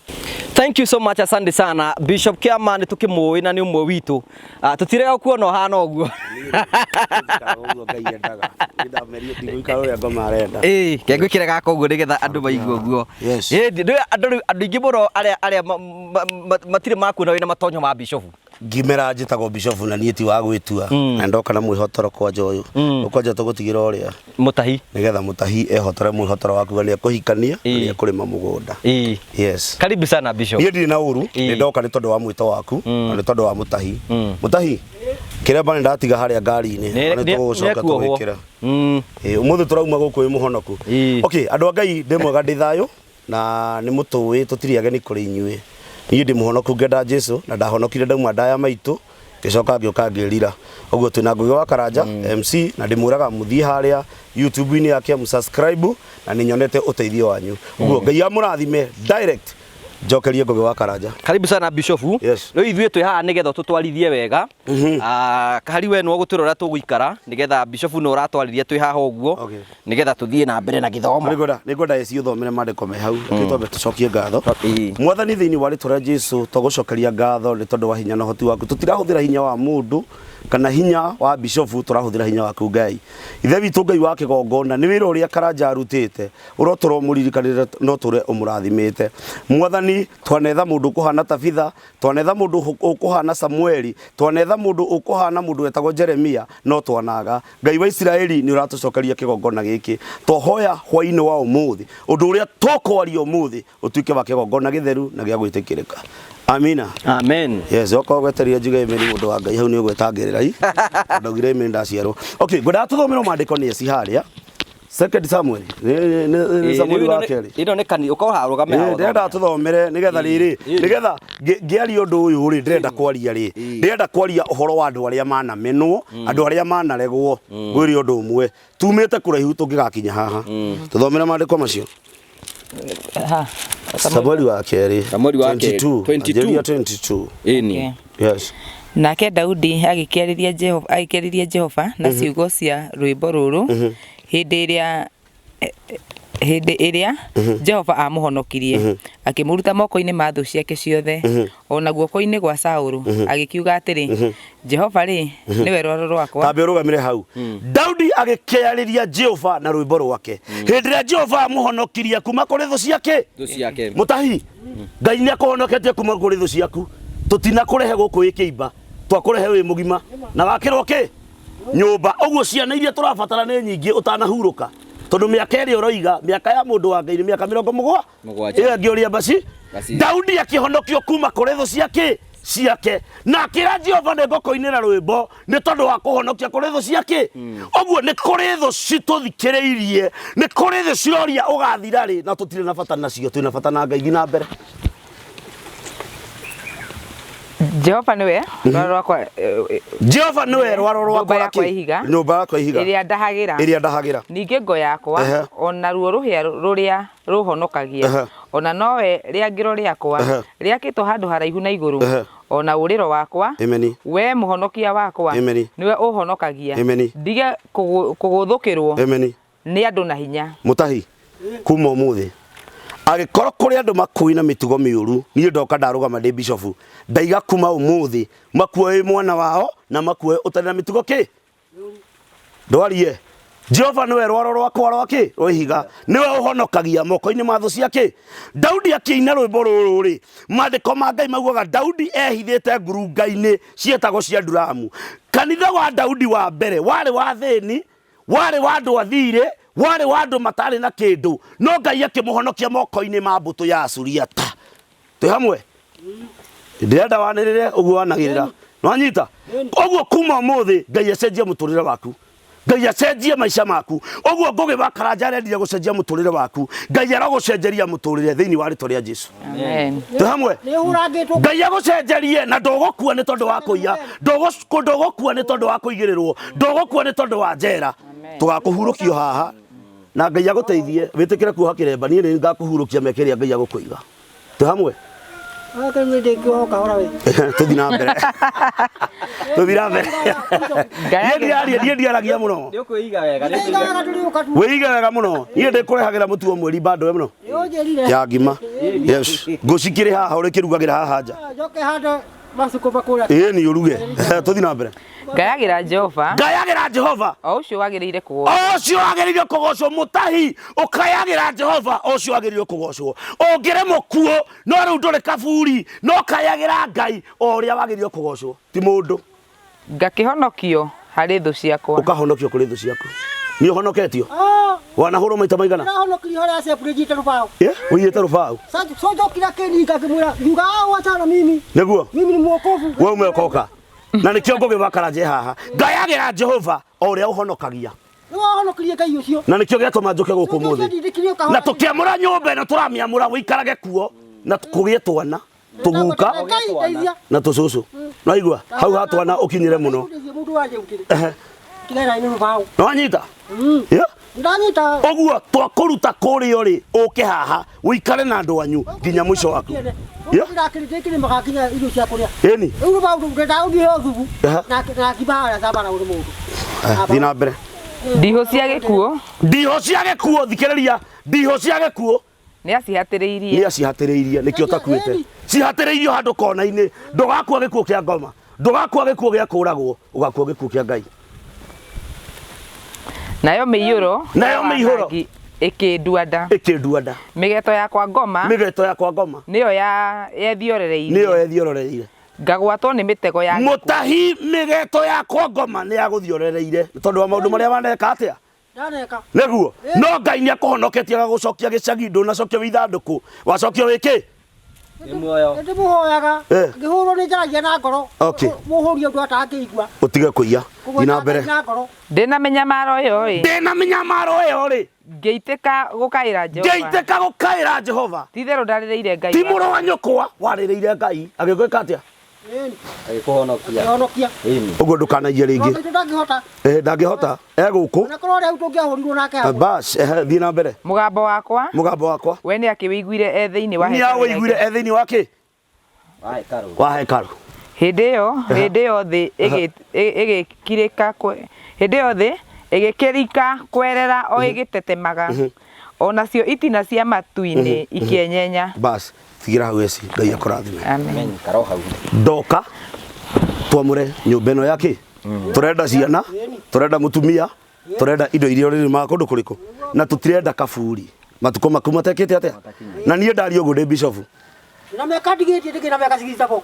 Thank you so much, asante sana. Bishop Kiama ni tukimũĩ na ni umwe witu. Tutirega kuona hana ũguo. Kengwikire gaka ũguo nigetha andũ maigue ũguo. Andũ aingĩ mũno arĩa matirĩ makuona wĩna matonyo ma Bishop. Ngimera njĩtagwo Bishop na niĩ ti wa gwĩtua na ndoka na mwĩhotoro kwanja ũyũ ũkwanja tũgũtigĩra ũrĩa Mutahi nigetha Mutahi ehotore mwĩhotoro waku nĩ ekũhikania nĩ ekũrĩma mũgũnda. Yes, karibu sana Bishop. Niĩ ndirĩ na ũru nĩ ndoka nĩ tondũ wa mwĩto waku na nĩ tondũ wa Mutahi. Mutahi kĩrĩa bani ndatiga harĩa ngari-inĩ nĩ tũgũcoka tũgĩkĩra. Ũmũthĩ tũrauma gũkũ wĩ mũhonoku. Okay, andũ a Ngai ndĩ mwega ndĩ thayũ na nĩ mũtũĩ tũtirĩ ageni kũrĩ inyuĩ. Niĩ ndĩ mũhonoku ngenda Jesu na ndahonokire ndauma ndaya maitũ ngĩcoka ngĩũka ngĩrira. Ũguo twĩna Ngũgĩ wa Karanja MC na ndĩmwĩraga mũthiĩ harĩa YouTube-inĩ yake mũsubscribe na nĩ nyonete ũteithio wanyu. Ũguo Ngai amũrathime direct. Njokerie Ngũgĩ wa Karanja. Karibu sana Bishop. Rĩu ithuĩ twĩ haha nĩgetha tũtwarithie wega. Kahari we no gũtwĩra ũrĩa tũgũikara nĩgetha Bishop no ũratwarithia twĩ haha ũguo nĩgetha tũthiĩ na mbere na gĩthomo. Nĩngwenda eci ũthomere maandĩko me hau twambe tũcokie ngatho. Mwathani thĩinĩ wa rĩĩtwa rĩa Jesu tũgũcokeria ngatho nĩ tondũ wa hinya na ũhoti waku. Tũtirahũthĩra hinya wa mũndũ kana hinya wa Bishop, tũrahũthĩra hinya waku Ngai. Ithe witũ Ngai wa kĩgongona nĩ wĩra ũrĩa Karanja arutĩte ũrotũro mũririkanĩre no tũre ũmũrathimĩte. Mwathani twanetha mũndũ ũkũhana Tabitha, twanetha mũndũ ũkũhana Samueli, twanetha mũndũ ũkũhana mũndũ wetagwo Jeremia no twanaga. Ngai wa Isiraeli nĩ ũratũcokeria kĩgongona gĩkĩ. Tũhoya hwaĩ-inĩ wa ũmũthĩ ũndũ ũrĩa tũkwaria ũmũthĩ ũtuĩke wa kĩgongona gĩtheru na gĩa gwĩtĩkĩrĩka. Amina. Amen. Yes, okorwo gweteria njuge mĩri mũndũ wa Ngai hau nĩ ũgwetangĩrĩra i. Ndogire mĩri ndaciarwo. Okay, ngwenda tũthomere maandĩko nĩ eci harĩa. 2 Samuel. Nĩ Samuel wa kerĩ. Ino nĩ kani uko harũgame haũ. Ndĩrenda tũthomere nĩgetha rĩrĩ, nĩgetha ngĩaria ũndũ ũyũ rĩ ndĩrenda kwaria rĩ. Ndĩrenda kwaria ũhoro wa andũ arĩa manamenwo, andũ arĩa manaregwo. Ngwĩre ũndũ ũmwe. Tumĩte kũraihu tũngĩgakinya haha. Tũthomere maandĩko macio. Samuel wa kerĩ 22. Yes. Nake Daudi agĩkĩarĩria Jehova na ciugo cia rwĩmbo rũrũ hĩndĩ ĩrĩa Jehova amũhonokirie akĩmũruta moko-inĩ ma thũ ciake ciothe ona guoko-inĩ gwa Saũlũ agĩkiuga atĩrĩ Jehova rĩ nĩwe rwaro rwakwa. Tambe ũrũgamire hau. Daudi agĩkĩarĩria Jehova na rwĩmbo rwake hĩndĩ ĩrĩa Jehova amũhonokirie kuma kũrĩ thũ ciake. Mutahi Ngai nĩ akũhonoketie kuma kũrĩ thũ ciaku. Tũtinakũrehe gũkũ wĩ kĩimba, twakũrehe wĩ mũgima na wakĩrwo kĩ nyũmba. Ũguo ciana iria tũrabatara nĩ nyingĩ ũtanahurũka tondũ mĩaka ĩrĩa ũroiga mĩaka ya mũndũ wa Ngai nĩ mĩaka 70. Ĩyo ngĩũria basi Daudi akĩhonokio kuma kũrĩ thũ ciake na akĩra Jehova nĩ ngũkũinĩra rwĩmbo nĩ tondũ wa kũhonokia kũrĩ thũ ciake. Ũguo nĩ kũrĩ thũ citũthikĩrĩirie, nĩ kũrĩ thũ ciroria ũgathira rĩ na tũtirĩ na bata nacio, twĩna bata na Ngai na mbere. Jehova niwe rwaro rwakwa. Jehova niwe rwaro rwakwa nyũmba yakwa ihiga ĩrĩa ndahagĩra. Ningĩ ngo yakwa ona ruo rũhĩa rũrĩa rũhonokagia ona nowe rĩangĩro rĩakwa rĩakĩtwo handũ haraihu na igũrũ ona ũrĩro wakwa we mũhonokia wakwa niwe ũhonokagia ndige kũgũthũkĩrwo nĩ andũ na hinya. Mutahi kuma ũmũthĩ agĩkorwo kũrĩ andũ makuĩ na mĩtugo mĩũru niĩ ndoka ndarũgama ndĩ Bishop ndaiga kuma ũmũthĩ makuoe mwana wao na makuoe ũtarĩ na mĩtugo kĩ ndwarie. Jehova niwe rwaro rwakwa rwakĩ rwĩhiga niwe ũhonokagia moko-inĩ ma thũ ciake. Daudi akĩina rwĩmbo rũrũ rĩ maandĩko ma Ngai maugaga Daudi ehithĩte ngurunga-inĩ cietagwo cia Nduramu. Kanitha wa Daudi wa mbere warĩ wa thĩni, warĩ wa andũ athirĩ, warĩ wa andũ matarĩ na kĩndũ no Ngai akĩmũhonokia moko-inĩ ma mbũtũ ya Suriata. Twĩ hamwe ndĩrenda wanĩrĩre ũguo wanagĩrĩra nĩwanyita. Ũguo kuma ũmũthĩ Ngai acenjie mũtũrĩre waku. Ngai acenjie maica maku oguo ngugi wa Karanja arendire gucenjia muturire waku Ngai aragucenjeria muturire thiini wa ritwa ria Jesu Amen. tu hamwe Ngai agucenjerie na ndogukua ni tondu wa kuiya ndogukua ni tondu wa kuigirirwo ndogukua ni tondu wa njera tugakuhurukio haha na Ngai aguteithie witikire kuoha kiremba nie ni ngakuhurukia mekeria Ngai agukuiga tu hamwe tuthi na mbere nie ndiaragia muno wiiga wega muno nie ndikurehagira mutu mweri bado muno ya ngima yes ngucikire haha uri kirugagira haha nja ni uruge tuthi na mbere Ngayagira Jehova o ucio wagiriire kugocwo Mutahi ukayagira Jehova o ucio wagiriire kugocwo ongire mukuo no riu nduri kaburi no kayagira Ngai o uria wagiriire kugocwo ti mundu ngakihonokio hari thu ciakwa ukahonokio kuri thu ciaku ni uhonoketio wanahurwo maita maigana Nahonokio hara separate rubao uyite rubao so kila keni ngakimwira yuga watana mimi niguo mimi ni mwokovu wewe umeokoka na nikio ngugi wa Karanja haha ngayagira Jehova o uria uhonokagia niwahonokirie Ngai ucio na nikio giatuma njuke guku muthi na tukiamura nyumba ino turamiamura wikarage kuo na kugie twana tuguka na tucucu no igua hau hatwana ukinyire muno no anyita ndanyita oguo twakuruta kurio ri uke haha wikare na andu anyu nginya mwisho waku eni thina mbere ndiho cia gikuo thikiriria ndiho cia gikuo ni acihatiriirie nikio takuite cihatiriirio handu kona-ini ndugakua gikuo kia ngoma ndugakua gikuo gia kuragwo ugakua gikuo kia Ngai nayo miiyuro ikinduanda migeto yakwa ngoma niyo yethiorereire ngagwatwo ni mitego ya Mutahi migeto yakwa ngoma ni yaguthiorereire tondu wa maundu maria waneka atia neguo no Ngai ni akuhonoketie agagucokia gicagi ndunacokia withanduku wacokio wiki ndi muhoyaga ngihurwo ni njaragia na ngoro muhuria ndu atakigua utige kuiya ina mbere ndina menyamaro yo ri ngeitika gukaira Jehova tithero ndarireire Ngai ti muro wa nyukwa warireire Ngai agigwika atia agikuhonokia uguo ndukanagie ringi ndangihota eguku bas thii na mbere mugambo wakwa we ni akiwiguire thiini wa wake wa hekaru hindi yo thi igikirika kwerera o igitetemaga onacio itina cia matu-ini ikienyenya bas tigira hau eci Ngai akurathime amen ndoka twamure nyumba ino yake turenda ciana turenda mutumia turenda indo iria riri ma kundu kuriku na tutirenda kaburi matuko maku matekete atia na nie ndario gundi bishop na miaka ndigiti ndikina miaka cigitako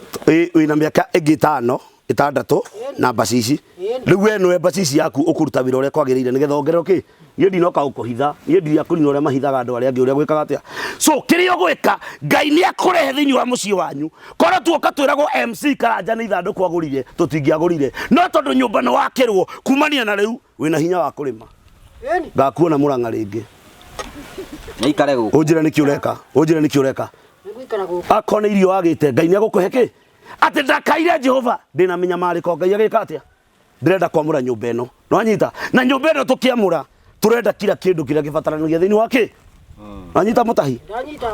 wina miaka ingi 5 6 na bacici riu we no bacici yaku ukuruta wira uria kwagiriire nigetha ongerere nie ndinoka gukuhitha nie ndiria kurina uria mahithaga andu aria angi uria gwikaga atia so kirio gwika Ngai ni akurehe thiini wa mucii wanyu kora tuoka twiragwo MC Karanja ni ithanduku agurire tutingiagurire no tondu nyumba no wakirwo kumania na riu wina hinya wa kurima ngakuona muranga ringi ni ikare guku unjira niki ureka akone irio agite Ngai ni agukuhe ki ati ndakaire Jehova ndina menya mariko Ngai agika atia ndirenda kwamura nyumba ino no anyita na nyumba ino tukiamura turenda kila kindu kiria gibataranagia thiini wake anyita Mutahi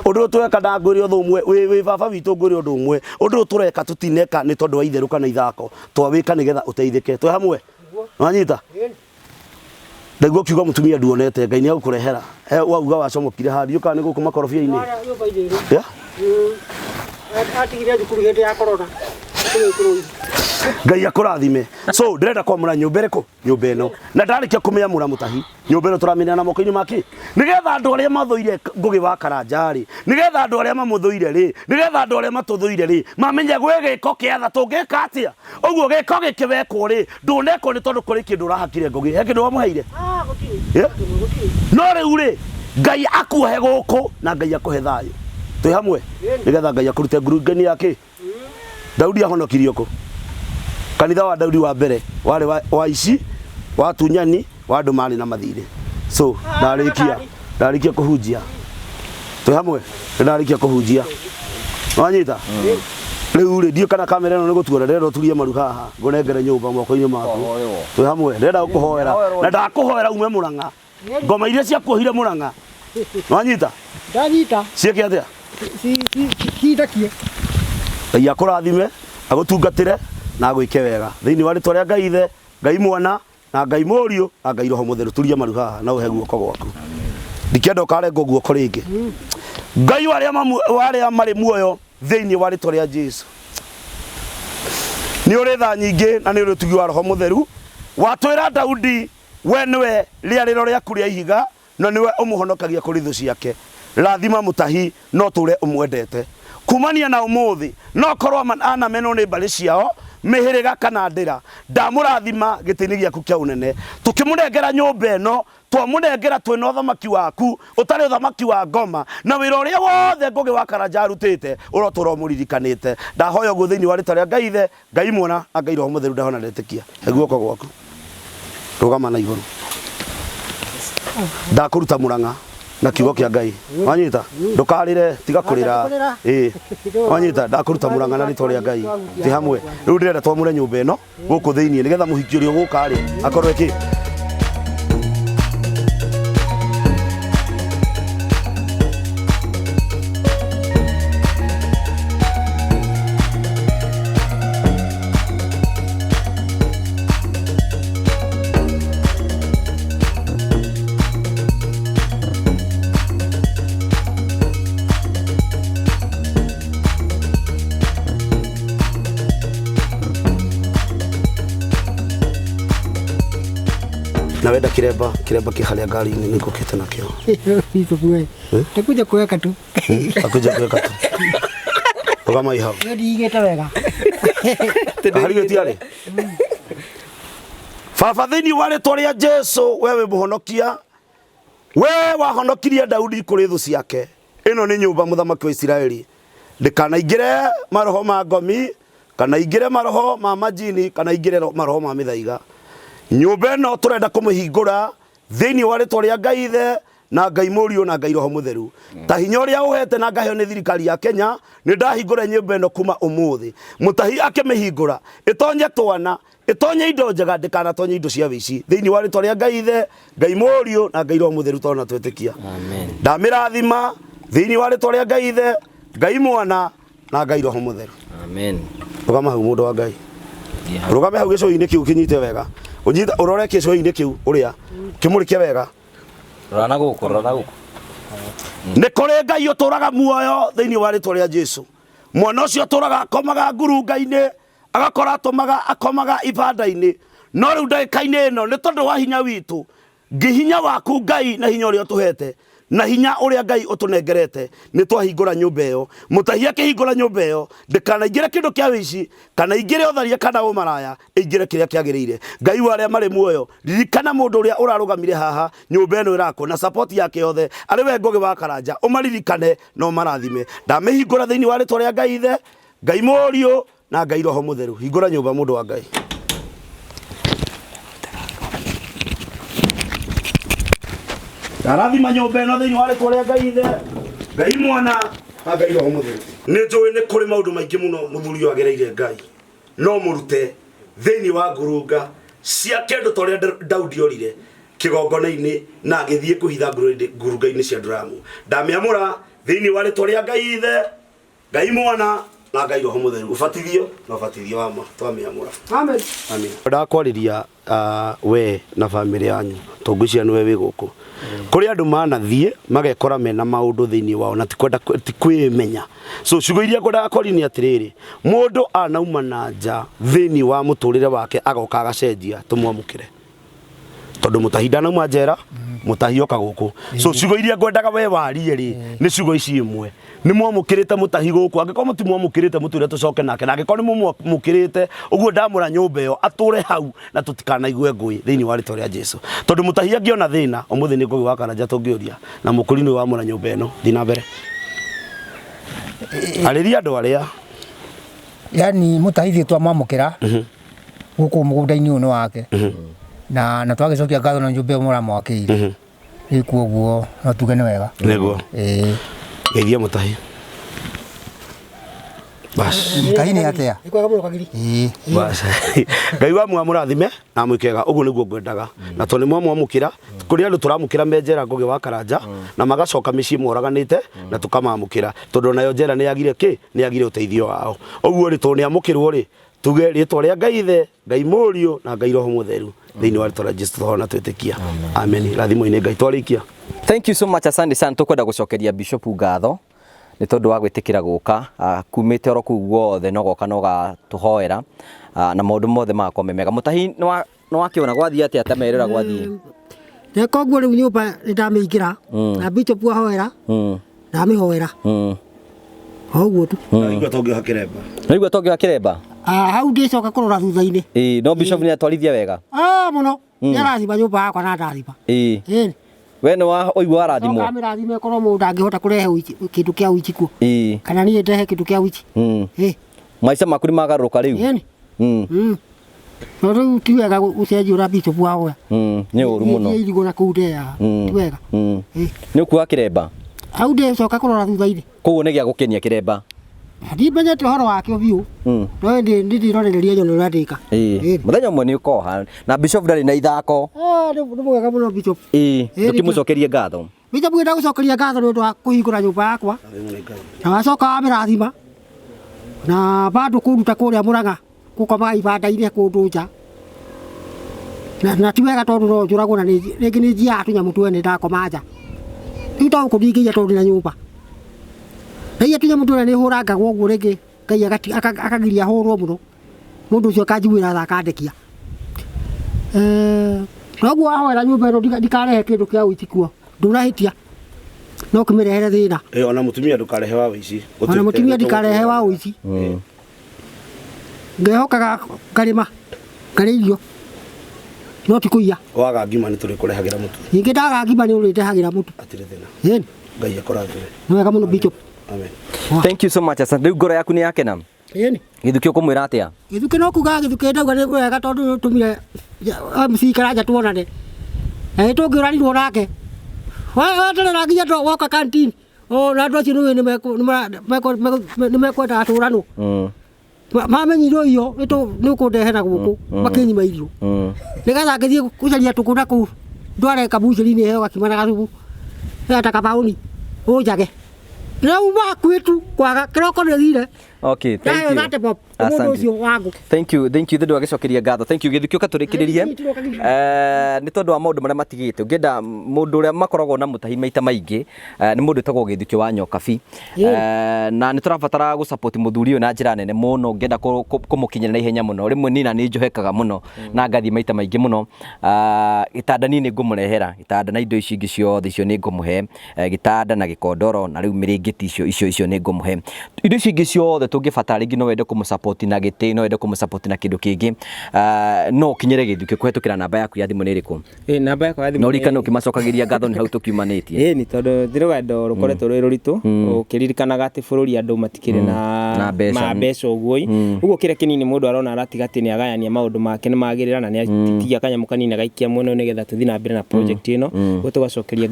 undu tweka ndangwire uthu umwe wi baba witu ngwire undu umwe undu tureka tutineka ni tondu wa itheru kana ithako twawika nigetha uteithike twe hamwe anyita ndaigua kiuga mutumia nduonete Ngai ni agukurehera wauga wacomokire hari uka ni guku makorofia-ini atigire thukuru hindi ya corona Ngai akurathime so ndirenda kwamura nyumba iriku nyumba ino na ndarikia kumiamura Mutahi nyumba ino turamenya na moko-ini maki nigetha andu aria mathuire ngugi wa Karanja ri nigetha andu aria mamuthuire ri nigetha andu aria matuthuire ri mamenye gwe giko kiatha tungika atia uguo giko gikiwekwo ri ndunekwo ni tondu kuri kindu urahakire ngugi he kindu wamuheire no riu ri Ngai akuhe guku na Ngai akuhe thayu twi hamwe nigetha Ngai akurute ngurungani yake Daudi ahonokirio ku kanitha wa Daudi wa mbere wale wa ici wa tunyani wandu mari na mathiri so ndarikia kuhunjia twi hamwe ndarikia kuhunjia wanyita riu ri dio kana kamera ino ni gutuora ndero turie maru haha ngunengere nyumba moko-ini maku twi hamwe ndenda gukuhoera na ndakuhoera ume Murang'a ngoma iria cia kuohire Murang'a wanyita ndanyita cieke atia kiitakie Ngai akurathime agutungatire na agwike wega thiini wa ritwa ria Ngai ithe Ngai mwana na Ngai Mũriũ na Ngai Roho Mũtheru turie maru haha na uhe guoko gwaku ndikienda ukarengo guoko ringi Ngai waria mari muoyo thiini wa ritwa ria Jesu ni uri tha nyingi na ni uri tugi wa Roho Mũtheru watwira Daudi we niwe riariro riaku ria ihiga na niwe umuhonokagia kuri thu ciake rathima Mutahi no ture umwendete kumania na umuthi no korwo ana meno ni mbari ciao mihiriga kana ndira ndamurathima gitini giaku kia unene tukimurengera nyumba ino twamurengera twina uthamaki waku utari uthamaki wa ngoma na wira uria wothe ngugi wa Karanja arutite urotura muririkanite ndahoya guo thiini wa ritwa ria Ngai ithe Ngai mwana na Ngai Roho Mũtheru ndahona ndetikia guoko gwaku rugama na iguru ndakuruta Murang'a na kiugo kia Ngai wanyita ndukarire tiga kurira wanyita ndakuruta Murang'a na ritwa ria Ngai ti hamwe riu ndirenda twamure nyumba ino guku thiini nigetha muhiki uria guka ri akorwo eki na wenda kiremba kihalia ngari-ini niko kete nakio hizo kwe takuja kuweka tu akuja kuweka tu rugama ihau ndigete wega harigä tiarä baba thiini wa ritwa ria Jesu wewe muhonokia we wahonokirie Daudi kuri thu ciake ino ni nyumba muthamaki wa Isiraeli ndikanaingire maroho ma ngomi kana ingire maroho ma majini kana ingire maroho ma mithaiga nyumba ino turenda kumuhingura thiini wa ritwa ria Ngai ithe na Ngai Mũriũ na Ngai Roho Mũtheru ta hinya uria uhete na ngaheo ni thirikari ya Kenya ni ndahingura nyumba ino kuma umuthi Mutahi akimihingura itonye twana itonye indo njega ndikanatonye indo cia wici thiini wa ritwa ria Ngai ithe Ngai Mũriũ na Ngai Roho Mũtheru tona twetikia amen ndamirathima thiini wa ritwa ria Ngai ithe Ngai mwana na Ngai Roho Mũtheru amen rugama hau mundu wa Ngai rugame hau gico-ini kiu kinyite wega unyita urore gico-ini kiu uria kimurike wega rana guku ni kuri Ngai uturaga muoyo thiini wa ritwa ria Jesu mwana ucio uturaga akomaga ngurunga-ini agakora akomaga ibanda-ini no riu ndagika-ini ino ni tondu wa hinya witu ngihinya waku Ngai na hinya uria utuhete na hinya uria Ngai utunengerete ni twahingura nyumba iyo Mutahi akihingura nyumba iyo ndikanaingire kindu kia wici kana ingire utharia kana umaraya ingire kiria kiagirire Ngai waria mari muoyo ririkana mundu uria urarugamire haha nyumba ino irako na support yake yothe ari we Ngugi wa Karanja umaririkane no marathime ndamihingura thiini wa ritwa ria Ngai ithe Ngai Mũriũ na Ngai Roho Mũtheru hingura nyumba mundu wa Ngai arathima nyumba ino thiini wa ritwa ria Ngai ithe Ngai mwana na Ngai Roho Mũtheru ni njui ni kuri maundu maingi muno muthuri agereire Ngai no murute thiini wa ngurunga cia kindu toria Daudi orire kigongona-ini na agithie kuhitha ngurunga-ini cia Nduramu ndamiamura thiini wa ritwa ria Ngai ithe Ngai mwana na Ngai Roho Mũtheru ubatithio na ubatithio wa ma twamiamura amen amen ndakwariria we na family yanyu tongwiciria niwe wi guku kuri andu manathie magekora mena maundu thiini wao na tikwenda kwimenya so ciugo iria kwenda akori ni atiriri mundu anauma na nja thiini wa muturire wake agoka agacenjia tumwamukire tondu Mutahi ndanauma njera Mutahi oka guku so ciugo iria ngwendaga we warie ri ni ciugo ici imwe ni mwamukirite Mutahi guku angikorwo mutimwamukirite muture tucoke nake na angikorwo ni mwamukirite uguo ndamura nyumba iyo ature hau na tutikanaigwe ngui thiini wa ritwa ria Jesu tondu Mutahi angiona thina umuthi ni Ngugi wa Karanja tungioria na mukuri ni wamura nyumba ino thina mbere ariria andu aria yani Mutahi thie twamwamukira guku mugunda-ini uno wake na twagicokia ngatho na nyumba mura mwakiri ikuoguo no tuge ni wega niguo geithia Mutahi bas Mutahi ni atia ikwega muno kagiri bas Ngai wa murathime na mwikega uguo niguo ngwendaga na to ni mwamukira kuri andu turamukira menjera ngugi wa Karanja na magacoka micii moraganite na tukamamukira tondu nayo njera ni yagire ni yagire uteithio wao uguo ri to ni amukirwo ri tuge ritwa ria Ngai ithe Ngai Mũriũ na Ngai Roho Mũtheru thiini wa ritwa ria Jesu tuhona twitikia amen rathimo-ini Ngai twarikia. Thank you so much, asante sana. Tukwenda gucokeria Bishop ngatho ni tondu wa gwitikira guka kumite oro kuu guothe no goka no gatuhoera na maundu mothe makwa memega. Mutahi no wakiona gwathii atia tamerera gwathii ne koguo riu nyumba ndamiingira na Bishop ahoera ndamihoera oguo tu Igua tongiha kiremba Igua tongiha kiremba hau ndicoka kurora thutha-ini no Bishop ni atwarithia wega muno ni arathima nyumba yakwa na ndathima we ni wa oigua arathimwo kamerathime korwo mundu angihota kurehe kindu kia wici kuo kana niĩ ndehe kindu kia wici maica maku ni magaruruka riu no riu ti wega gucenjia ura Bishop ahoya ni uru muno irigo na kuu ndea ti wega ni ukuga kiremba hau ndicoka kurora thutha-ini koguo ni gia gukenia kiremba ndimenyete uhoro wakio biu no ndirorereria nyono uria ndika muthenya umwe ni ukoha na Bishop ndari na ithako ni mwega muno Bishop tukimucokerie ngatho Bishop ngenda gucokeria ngatho ni undu wa kuhingura nyumba yakwa na wacoka wamirathima na bado kuruta kuria Murang'a gukoma ibanda-ini kundu nja na ti wega tondu no njuragwo na ringi ni njia tunyamu twene ndakoma nja riu to kuringia tondu na nyumba Ngai tunyamu twene ni hurangagwo uguo ringi Ngai akagiria hurwo muno mundu ucio akanjiguira tha akandekia noguo ahoera nyumba ino ndikarehe kindu kia wici kuo ndurahitia no kimirehere thina ona mutumia ndukarehe wa wici ona mutumia ndikarehe wa wici ngehokaga ngarima ngari irio no ti kuiya waga ngima ni turi kurehagira mutu ningi ndaga ngima ni uritehagira mutu atire thina Ngai akorathime ni wega muno Bishop amen. Thank you so much, asante. Riu ngoro yaku ni yakena githuki ukumwira atia githuki no kuga githuki ndauga ni wega tondu tumire MC Karanja tuonane tungiuranirwo nake waterera nginya woka canteen na andu acio ni mekwenda aturanwo mamenyirwo iyo ni ukundehera guku makinyima irio nigetha ngithie gucaria tukuna kuu ndware kabuciri-ini heo gakima na gacubu eta kabauni unjage Nauma kwetu kwaga kiroko nithire. Okay, thank you. Thank you. Ndu agicokeria ngatho. Thank you githukio katurikiririe. Ni tondu wa maundu maria matigite. Ungenda mundu uria makoragwo na Mutahi maita maingi ni mundu tagwo githukio wa Nyokabi. Na ni turabatara gu support muthuri uyu na njira nene muno. Ngenda kumukinyira na ihenya muno. Rimwe nina ni njohekaga muno na ngathi maita maingi muno. Gitanda ni ngumurehera. Gitanda na indo ici ingi ciothe icio ni ngumuhe. Gitanda na gikondoro na riu miringiti icio ni ngumuhe. Indo ici ingi ciothe tungibatara ringi no wende kumusupport na giti no wende kumusupport na kindu kingi no kinyere githukio kuhetukira namba yaku ya thimu ni iriku namba yakwa ya thimu no rikana ukimacokagiria ngatho ni hau tukiumanitie ni tondu ndirugendo rukoretwo rwi ruritu ukiririkanaga ati bururi andu matikire na mbeca uguo uguo kire kinini mundu arona aratiga ati ni agayania maundu make ni magirira na ni atitia kanyamu kanini gaikia mwena ni getha tuthi na mbere na project ino tugacokia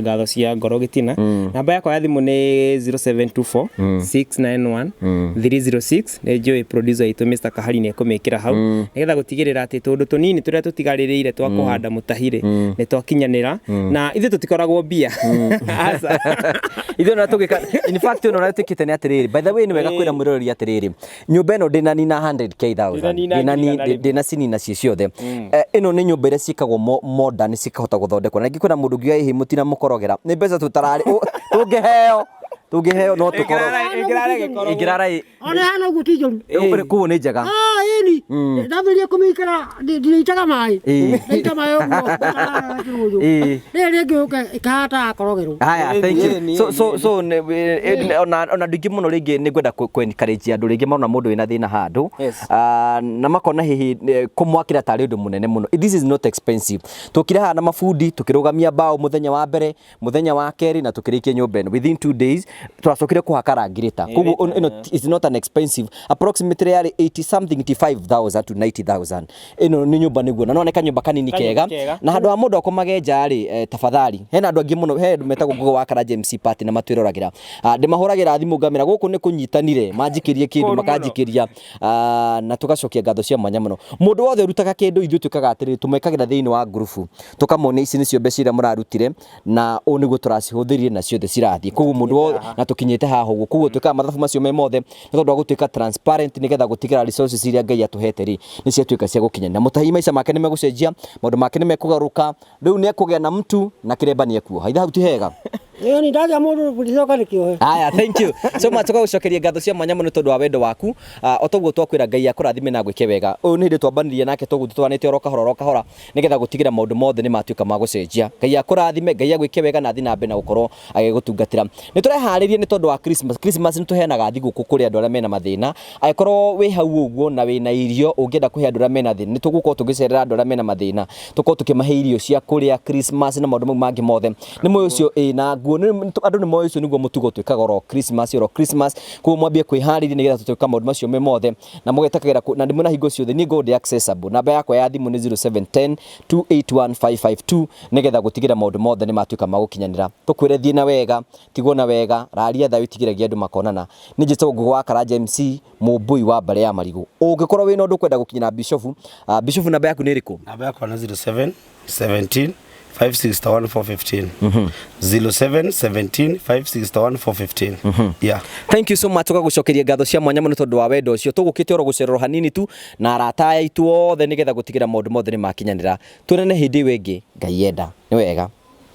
ngatho cia ngoro gitina namba yakwa ya thimu ni 0724 691 306 ne joy producer itu Mr Kahari ne kumekira hau nigetha gutigirira ati tundu tunini turia tutigaririire twa kuhanda Mutahire ne twakinyanira na ithe tutikoragwo bia asa ithe no tugika in fact no ratikite ni atiriri by the way ni wega kwira mwirori atiriri nyumba ino ndina nina 100,000 ndina sinina ciothe ino ni nyumba iria cikagwo modern cikahota guthondekwo na ngikwira mundu ngiya ihi mutina mukorogera ni mbeca tutarari tungiheo no tukoro igirarai ona hana gutijoru uri kuo ni njega ini ndabirie kumikira nditaga mai ndita mai uguo rege ikahata akorogerwo haya thank you so ona ndingi muno ringi ni gwenda encourage andu ringi maona mundu wina thina handu na makona hihi kumwakira tari undu munene muno this is not expensive tukire haha na mafundi tukirugamia bao muthenya wa mbere muthenya wa keri na tukirikia nyumba within 2 days turacokire kuhaka rangirita koguo is not an expensive approximately 80 something 85,000 to 90,000 ino ni nyumba niguo na noneka nyumba kanini kega na handu ha mundu akomage nja ri tafadhali hena andu angi muno he metagwo gugo wa Karanja MC party na matwiragira ndimahuragira thimu ngamira guku ni kunyitanire manjikirie kindu makanjikiria na tugacokia ngatho cia mwanya muno mundu wothe urutaga kindu ithu tukaga atiri tumekagira thiini wa group tukamone ici nicio mbeca iria murarutire na o niguo turacihuthirie na ciothe cirathie koguo mundu na tukinyite haha uguo koguo tukaga mathabu macio me mothe ni tondu gutuika transparent nigetha gutigira resources iria Ngai atuhete ri ni cia tuika cia gukinyana Mutahi maica make ni megucenjia maundu make ni mekugaruka riu ni ekugea na mtu na kiremba ni ekuo haitha huti hega ni ndaja mundu kulicoka nikio aya thank you so much tugagucokeria ngatho cia mwanya muno tondu wa wendo waku otoguo twakwira Ngai akurathime na gwike wega uyu ni ndi twambanirie nake toguo tutwanite oroka hora nigetha gutigira maundu mothe ni matuika ma gucenjia Ngai akurathime Ngai agwike wega na thi na mbe na gukorwo agigutungatira ni tureharirie ni tondu wa Christmas ni tuheanaga thiguku kuri andu aria mena mathina agikorwo wi hau uguo na wina irio ungienda kuhe andu aria mena thina ni tugukorwo tugicerera andu aria mena mathina tukorwo tukimahe irio cia kuria Christmas na maundu mangi mothe ni moyo ucio na andu ni moyo ucio niguo mutugo twikaga ro Christmas kuo mwambie kwihariria nigetha tutuika maundu macio me mothe na mugetakagira na ndimuna hingo ciothe ni gold accessible namba yakwa ya thimu ni 0710 281552 nigetha gutigira maundu mothe ni matuika magukinyanira tukwire thie na wega tigwo na wega raria tha witigiragia andu makonana ni njito gugo wa Karanja MC mumbui wa bare ya marigu ungikorwo wina undu kwenda gukinyana Bishop namba yaku ni iriku namba yakwa ni 0717 561 415 0717 561 415 yeah thank you so much tugagucokeria ngatho cia mwanya muno tondu wa wendo ucio tugukite oro gucerero hanini tu na arata aitu othe nigetha gutigira maundu mothe ni makinyanira twirane hindi wengi Ngai enda ni wega